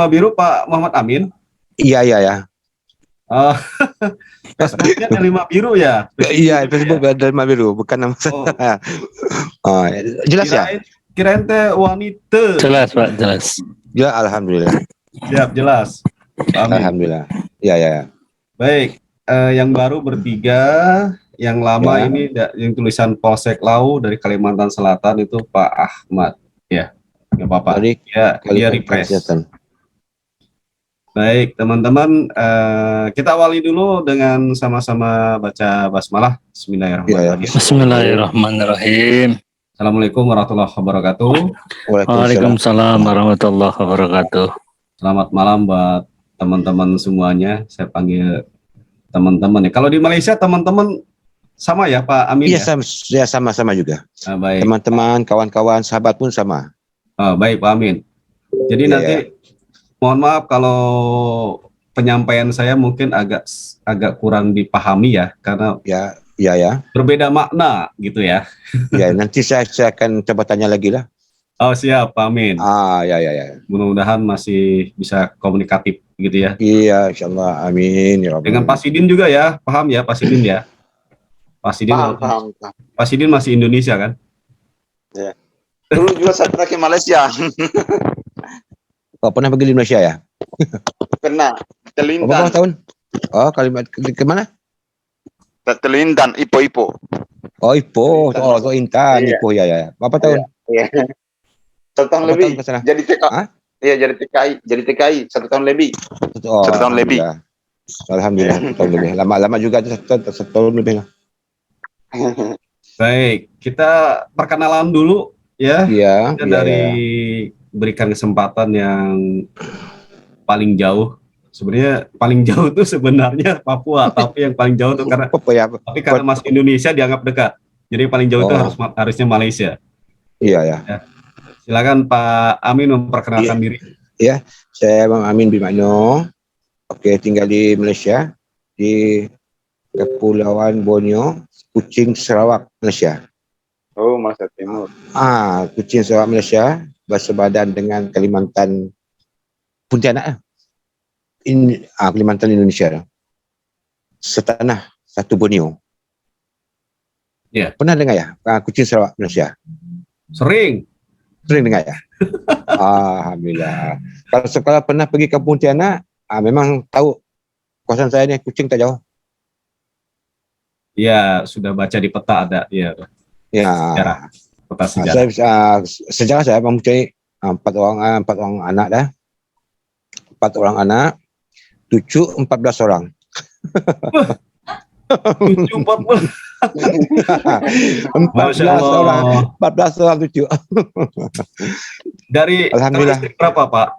Biru Pak Muhammad Amin. Iya, iya, ya. Oh, Facebooknya ada 5 biru ya? Iya, Facebook ya? ada 5 biru, bukan nama Oh, saya. Oh, jelas ya? kirain teh wanita. Jelas Pak, jelas. Ya, alhamdulillah. Siap, jelas. Amin. Alhamdulillah. Iya, ya. Baik, yang baru bertiga, yang lama Ya. ini yang tulisan Polsek Lau dari Kalimantan Selatan itu Pak Ahmad. Ya, nggak apa-apa. Dari Ya, dia refresh. Baik, teman-teman, kita awali dulu dengan sama-sama baca basmalah. Bismillahirrahmanirrahim. Ya. Bismillahirrahmanirrahim. Assalamualaikum warahmatullahi wabarakatuh. Waalaikumsalam warahmatullahi wabarakatuh. Selamat malam buat teman-teman semuanya. Saya panggil teman-teman ya. Kalau di Malaysia teman-teman sama ya Pak Amin? Iya, ya? Sama-sama juga. Baik. Teman-teman, kawan-kawan, sahabat pun sama. Baik Pak Amin. Jadi nanti mohon maaf kalau penyampaian saya mungkin agak kurang dipahami ya, karena ya berbeda makna gitu ya. Ya, nanti saya akan coba tanya lagi lah. Oh siap Pak Amin. Ya. Mudah-mudahan masih bisa komunikatif gitu ya. Iya, insyaallah, amin ya Rabbal. Dengan Pak Sidin juga ya, paham ya Pak Sidin ya. Pak Sidin, paham. Pak Sidin masih Indonesia kan? Ya. Dulu juga saya pernah ke Malaysia. Oh, pernah pergi di Indonesia ya? Pernah. Kelintan. Berapa tahun? Oh, kalimat ke mana? Kelintan, Ipoh. Oh, Ipoh. Oh, ke Intan, Iya. Ipoh ya. Berapa tahun? Iya. 1 tahun Berapa lebih. tahun ke sana? Jadi TKI. Iya, jadi TKI 1 tahun lebih. Oh, 1 tahun lebih. Alhamdulillah, 1 tahun lebih. Lama juga itu 1 tahun lebih lah. Baik, kita perkenalan dulu ya. Iya. Kita dari berikan kesempatan yang paling jauh. Sebenarnya paling jauh itu sebenarnya Papua, tapi yang paling jauh itu karena masih Indonesia dianggap dekat. Jadi paling jauh itu harusnya Malaysia. Iya ya. Silakan Pak Amin memperkenalkan diri. Iya, saya Bang Amin bin Makno. Oke, tinggal di Malaysia, di Kepulauan Borneo, Kuching, Sarawak, Malaysia. Oh, Malaysia Timur. Kuching, Sarawak, Malaysia, bersebadan dengan Kalimantan Pontianak. Kalimantan Indonesia. Setanah satu Borneo. Ya. Pernah dengar ya? Kuching, Sarawak, Malaysia. Sering dengar ya? Alhamdulillah. Kalau sekolah pernah pergi ke Pontianak, memang tahu kawasan saya ini Kuching tak jauh. Ya, sudah baca di peta ada ya. Ya. Peta sejarah. Sejarah saya mempunyai 4 orang anak dah. 4 orang anak, cucu 14 orang. 14 orang cucu. Dari Alhamdulillah. Istri berapa Pak?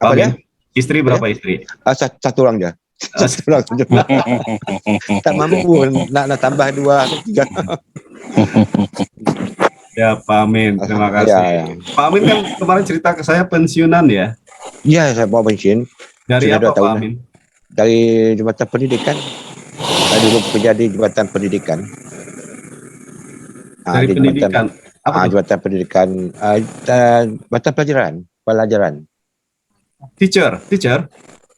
Apa dia? Istri berapa istri? 1 orang je. 1 orang saja. Tak mampu nak tambah 2 atau 3. Ya Pak Amin, terima kasih. Ya. Pak Amin kan kemarin cerita ke saya pensiunan ya? Iya, saya bawa pensiun. Dari Sudah apa Pak Amin? Dari Jabatan Pendidikan. Saya dulu kerja di Jabatan Pendidikan. Dari pendidikan? Apa Jabatan Pendidikan, Jabatan Pelajaran. Teacher?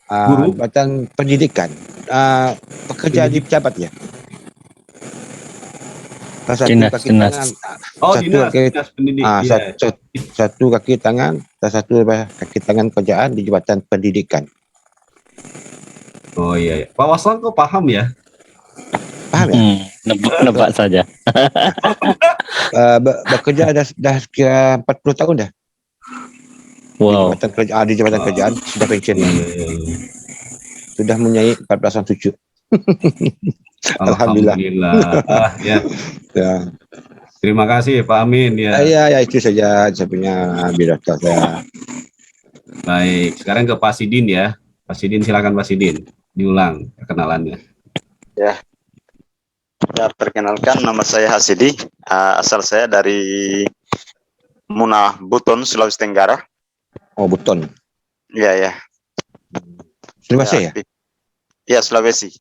Guru? Jabatan Pendidikan. Pekerja di pejabat ya. Dinas. Dinas pendidikan. Satu kaki tangan, satu kaki tangan kerjaan di Jabatan Pendidikan. Oh iya. Pak Waslan kok paham ya? Paham ya? Nebak saja. Bekerja dah kira 40 tahun dah. Wow. Di Jabatan Kerjaan sudah pensiun. Sudah mempunyai 14 orang cucu. Alhamdulillah. Ya. Terima kasih Pak Amin ya. Ya itu saja saya punya biodata saya. Baik, sekarang ke Pak Sidin ya. Pak Sidin, silakan Pak Sidin. Diulang perkenalannya. Ya, perkenalkan nama saya Hasidi. Asal saya dari Muna Buton, Sulawesi Tenggara. Oh, Buton. Iya. Sulawesi ya? Iya, Sulawesi.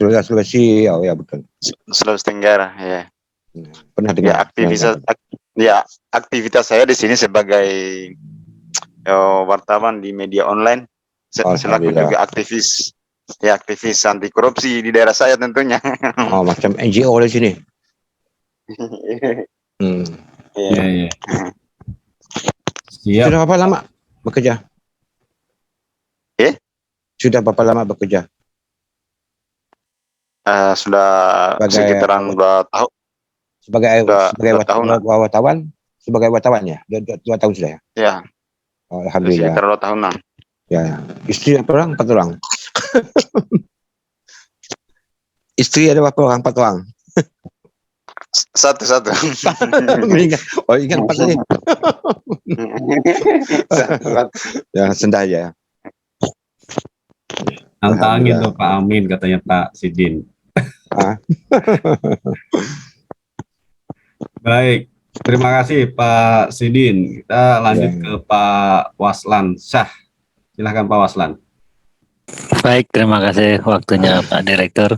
Sulawesi, oh ya betul. Sulawesi Tenggara, ya. Pernah dengar? Aktivitas saya di sini sebagai wartawan di media online, selaku Alhamdulillah. juga aktivis, ya aktivis anti korupsi di daerah saya tentunya. Oh, macam NGO di sini. Iya, iya. Siap. Sudah berapa lama bekerja? Sudah berapa lama bekerja? Sudah sekitaran 2 tahun. Sebagai wartawan? Sebagai wartawan ya? 2 tahun sudah ya? Ya. Oh, Alhamdulillah. Sekitar 2 tahunan. Ya. Istri berapa orang? 4 orang? Istri ada berapa orang? 4 orang? Satu. Oh, ingat 4 tadi. Ya, sendah aja. Nantangin tuh Pak Amin, katanya Pak Sidin. Baik, terima kasih Pak Sidin. Kita lanjut ke Pak Waslan Syah. Silahkan Pak Waslan. Baik, terima kasih waktunya Pak Direktur.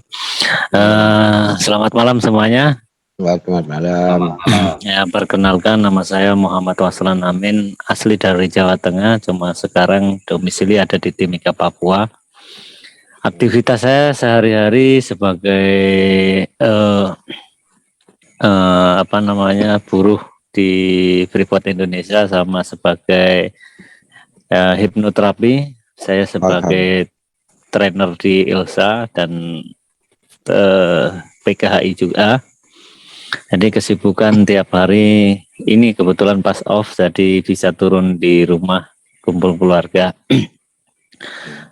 Selamat malam semuanya. Selamat malam. Ya, perkenalkan nama saya Muhammad Waslan Amin, asli dari Jawa Tengah, cuma sekarang domisili ada di Timika, Papua. Aktivitas saya sehari-hari sebagai buruh di Freeport Indonesia, sama sebagai hipnoterapi. Saya sebagai trainer di ILSA dan PKHI juga. Jadi kesibukan tiap hari ini kebetulan pas off, jadi bisa turun di rumah kumpul keluarga.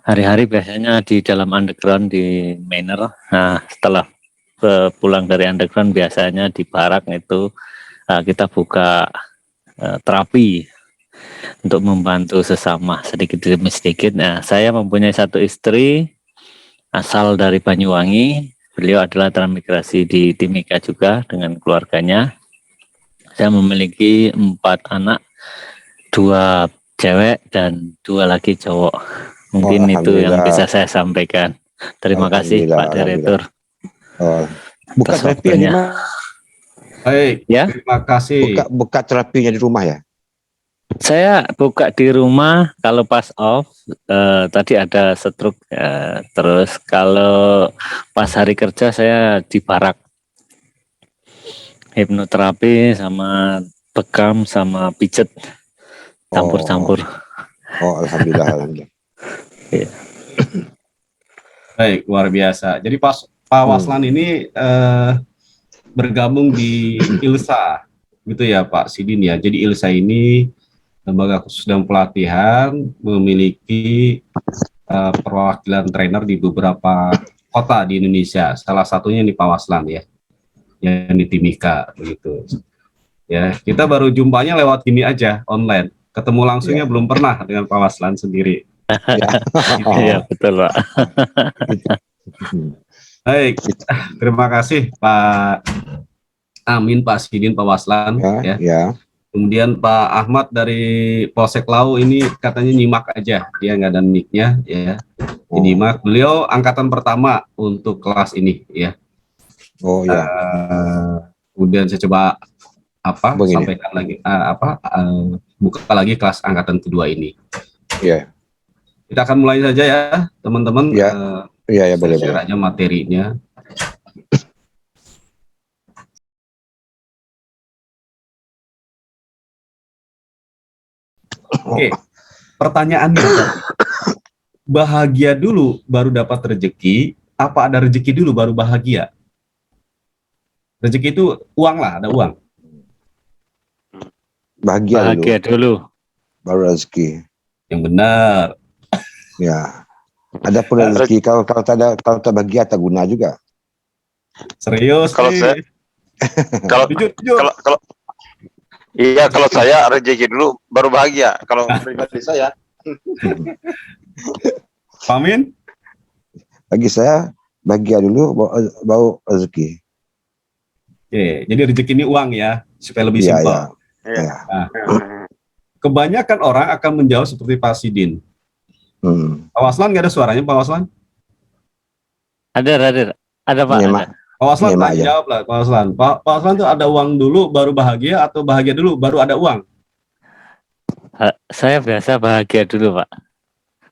Hari-hari biasanya di dalam underground di Manor. Nah, setelah pulang dari underground biasanya di barak itu kita buka terapi untuk membantu sesama sedikit demi sedikit. Nah, saya mempunyai satu istri asal dari Banyuwangi. Beliau adalah transmigrasi di Timika juga dengan keluarganya. Saya memiliki 4 anak, 2 cewek dan 2 lagi cowok. Mungkin itu yang bisa saya sampaikan. Terima kasih Pak Direktur. Buka terapinya. Baik, ya. Terima kasih. Buka terapinya di rumah ya? Saya buka di rumah kalau pas off. Tadi ada stroke, terus kalau pas hari kerja saya di barak, hipnoterapi sama bekam sama pijet campur-campur. Alhamdulillah. Ya. Baik, luar biasa. Jadi Pak Waslan ini bergabung di ILSA, gitu ya Pak Sidin ya. Jadi ILSA ini lembaga khusus dan pelatihan, memiliki perwakilan trainer di beberapa kota di Indonesia. Salah satunya di Pak Waslan ya, yang di Timika begitu. Ya, kita baru jumpanya lewat ini aja online. Ketemu langsungnya belum pernah dengan Pak Waslan sendiri. Iya, betul Pak. Baik, terima kasih Pak Amin, Pak Sidin, Pak Waslan ya. Kemudian Pak Ahmad dari Polsek Lau ini katanya nyimak aja, dia nggak ada mic-nya ya. Nyimak. Beliau angkatan pertama untuk kelas ini ya. Kemudian saya coba sampaikan lagi buka lagi kelas angkatan kedua ini. Iya. Kita akan mulai saja ya teman-teman. Iya, boleh. Share aja materinya. Oke, pertanyaannya, bahagia dulu baru dapat rezeki, apa ada rezeki dulu baru bahagia? Rezeki itu uang lah, ada uang. Bahagia dulu baru rezeki. Yang benar. Ya. Ada pun rezeki kalau tak bahagia tak guna juga. Serius? Kalau saya kalau saya rezeki dulu baru bahagia. Kalau pribadi saya. Amin? Bagi saya bahagia dulu baru rezeki. Oke, jadi rezeki ini uang ya, supaya lebih simpel. Ya. Nah, kebanyakan orang akan menjawab seperti Pak Sidin. Pak Waslan nggak ada suaranya, Pak Waslan? Ada Pak. Pak Waslan jawab lah, Pak Waslan. Pak Waslan tuh ada uang dulu baru bahagia atau bahagia dulu baru ada uang? Saya biasa bahagia dulu, Pak.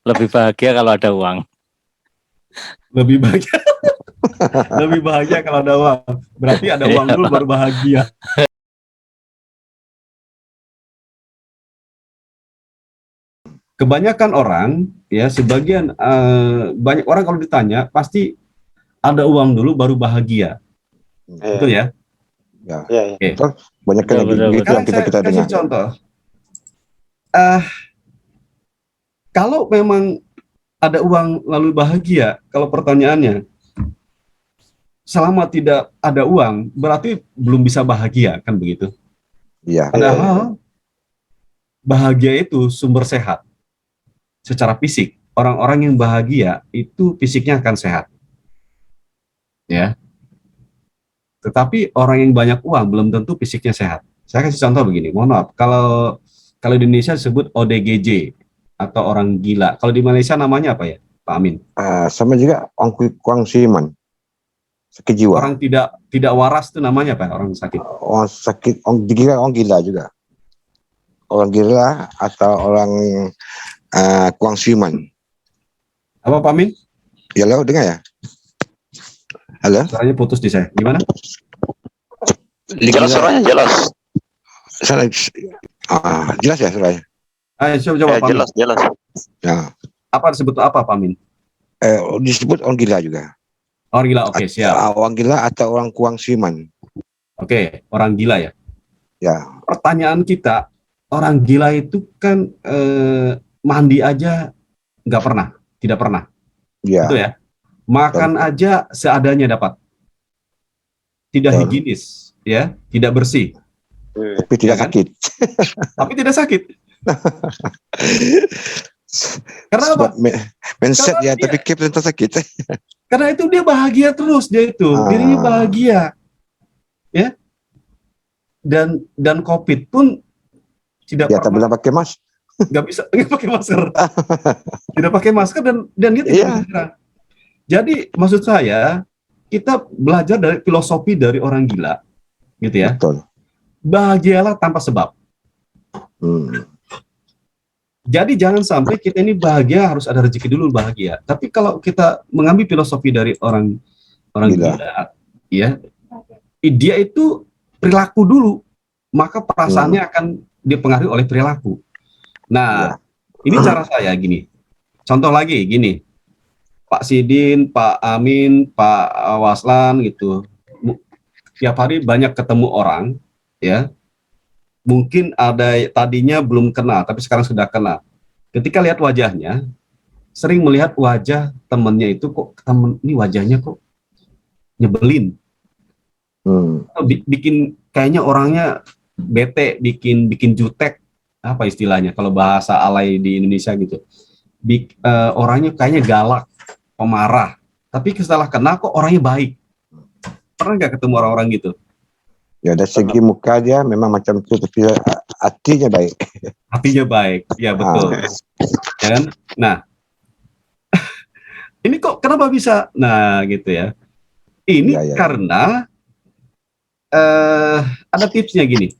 Lebih bahagia kalau ada uang. Lebih bahagia. Lebih bahagia kalau ada uang. Berarti ada uang dulu baru bahagia. Kebanyakan orang, ya sebagian banyak orang kalau ditanya pasti ada uang dulu baru bahagia. Betul ya? Ya. Oke. Banyak yang gitu yang kita kasih dengar. contoh. Kalau memang ada uang lalu bahagia, kalau pertanyaannya, selama tidak ada uang, berarti belum bisa bahagia, kan begitu? Iya. Padahal bahagia itu sumber sehat secara fisik. Orang-orang yang bahagia itu fisiknya akan sehat. Ya. Tetapi orang yang banyak uang belum tentu fisiknya sehat. Saya kasih contoh begini, mohon maaf, kalau di Indonesia disebut ODGJ atau orang gila. Kalau di Malaysia namanya apa ya, Pak Amin? Sama juga Kuang Siman, sakit jiwa. Orang tidak waras itu namanya apa? Orang sakit. Orang sakit, orang gila juga. Orang gila atau orang Kuang Siman. Apa Pak Amin? Ya lo dengar ya? Halo? Suaranya putus di saya. Gimana? Jelas suaranya, jelas. Jelas ya suaranya? Coba Pak jelas, Amin. jelas. Ya. Apa disebut apa Pak Amin? Disebut orang gila juga. Orang gila, oke, siap. Orang gila atau orang Kuang Siman. Oke, orang gila ya. Ya. Pertanyaan kita, orang gila itu kan mandi aja nggak pernah, tidak pernah. Ya. Betul ya? Makan aja seadanya dapat. Tidak higienis, ya, tidak bersih. Tapi tidak sakit. Tapi tidak sakit. Karena apa? Mindset ya, tapi keep tetap sakit. Karena itu dia bahagia terus, dia itu dirinya bahagia, ya. Dan COVID pun tidak tak boleh pakai mask. Nggak bisa pakai masker. Tidak pakai masker dan dia tidak bergerak. Jadi maksud saya, kita belajar dari filosofi dari orang gila, gitu ya. Betul. Bahagialah tanpa sebab. Jadi jangan sampai kita ini bahagia harus ada rezeki dulu bahagia. Tapi kalau kita mengambil filosofi dari orang gila, ya, dia itu perilaku dulu, maka perasaannya akan dipengaruhi oleh perilaku. Nah, ini cara saya gini. Contoh lagi gini. Pak Sidin, Pak Amin, Pak Waslan gitu. Tiap hari banyak ketemu orang, ya. Mungkin ada tadinya belum kenal, tapi sekarang sudah kenal. Ketika lihat wajahnya, sering melihat wajah temennya itu kok ini wajahnya kok nyebelin. Bikin kayaknya orangnya bete, bikin jutek, apa istilahnya kalau bahasa alay di Indonesia gitu. Orangnya kayaknya galak, pemarah, tapi setelah kenal kok orangnya baik. Pernah nggak ketemu orang-orang gitu? Ya dari segi muka dia memang macam itu, tapi hatinya baik. Hatinya baik, ya betul. Ya kan? Nah, ini kok kenapa bisa? Nah, gitu ya. Ini karena ada tipsnya gini.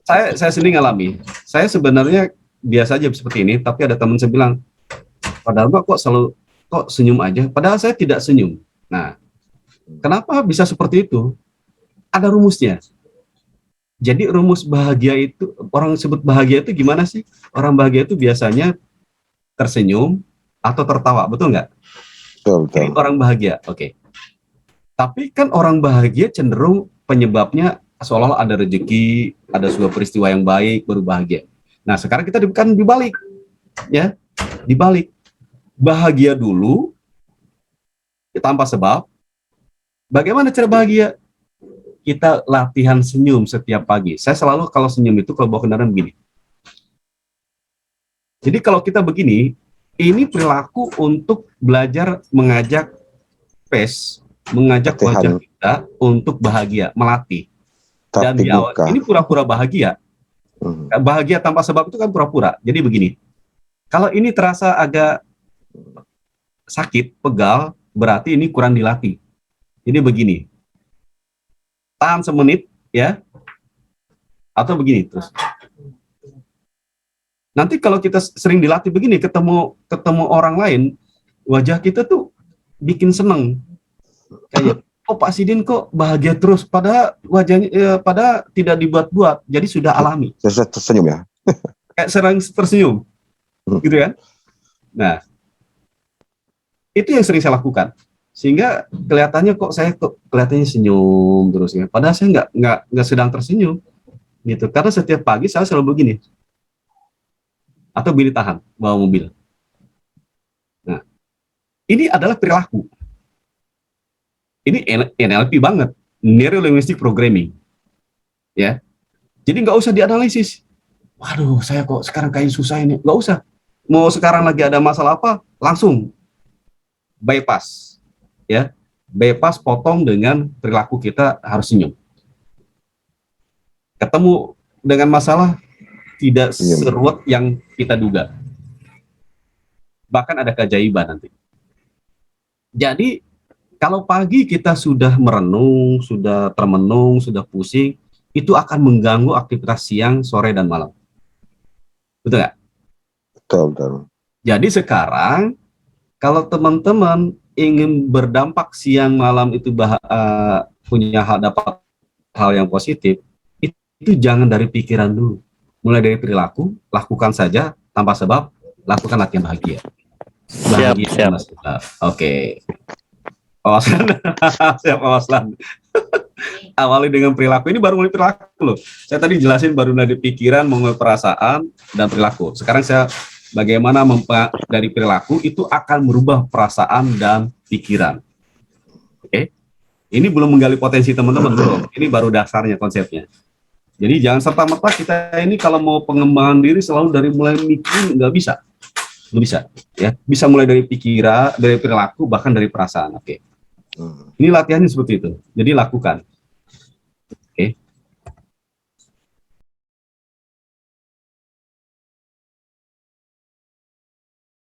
Saya sendiri ngalami. Saya sebenarnya biasa aja seperti ini, tapi ada teman saya bilang, Pak Dharma kok senyum aja, padahal saya tidak senyum. Nah, kenapa bisa seperti itu? Ada rumusnya. Jadi rumus bahagia itu, orang sebut bahagia itu gimana sih? Orang bahagia itu biasanya tersenyum atau tertawa, betul nggak? Betul. Jadi orang bahagia, oke. Tapi kan orang bahagia cenderung penyebabnya seolah-olah ada rezeki, ada sebuah peristiwa yang baik, baru bahagia. Nah, sekarang kita bukan dibalik, ya, dibalik. Bahagia dulu tanpa sebab. Bagaimana cara bahagia? Kita latihan senyum setiap pagi. Saya selalu kalau senyum itu kalau bawa kendaraan begini. Jadi kalau kita begini, ini perilaku untuk belajar mengajak mengajak wajah kita untuk bahagia, melatih. Dan di awal ini pura-pura bahagia. Bahagia tanpa sebab itu kan pura-pura. Jadi begini. Kalau ini terasa agak sakit, pegal, berarti ini kurang dilatih. Jadi begini, tahan semenit, ya, atau begini terus. Nanti kalau kita sering dilatih begini, ketemu orang lain, wajah kita tuh bikin seneng. Kayak, oh Pak Sidin kok bahagia terus, pada wajahnya, pada tidak dibuat-buat, jadi sudah alami. Tersenyum ya. Kayak serang tersenyum, gitu kan? Nah, itu yang sering saya lakukan. Sehingga kelihatannya kelihatannya senyum terus ya. Padahal saya nggak sedang tersenyum, gitu. Karena setiap pagi saya selalu begini. Atau bini tahan bawa mobil. Nah, ini adalah perilaku. Ini NLP banget, Neuro Linguistic Programming, ya. Jadi nggak usah dianalisis. Waduh, saya kok sekarang kayak susah ini. Nggak usah. Mau sekarang lagi ada masalah apa, langsung bypass, ya. Bypass, potong dengan perilaku kita harus senyum. Ketemu dengan masalah, tidak seruat yang kita duga. Bahkan ada keajaiban nanti. Jadi, kalau pagi kita sudah merenung, sudah termenung, sudah pusing, itu akan mengganggu aktivitas siang, sore, dan malam. Betul nggak? Betul. Jadi sekarang, kalau teman-teman ingin berdampak siang, malam itu dapat hal yang positif, itu jangan dari pikiran dulu. Mulai dari perilaku, lakukan saja tanpa sebab, lakukan latihan bahagia. Bahagia. Siap. Oke. Awaslan. Siap, Awaslan. Awali dengan perilaku. Ini baru mulai perilaku loh. Saya tadi jelasin baru dari pikiran, mulai perasaan, dan perilaku. Sekarang saya bagaimana dari perilaku itu akan merubah perasaan dan pikiran. Oke. Ini belum menggali potensi teman-teman belum. Ini baru dasarnya konsepnya. Jadi jangan serta-merta kita ini kalau mau pengembangan diri selalu dari mulai mikir, nggak bisa. Ya. Bisa mulai dari pikiran, dari perilaku, bahkan dari perasaan. Oke. Ini latihannya seperti itu. Jadi lakukan.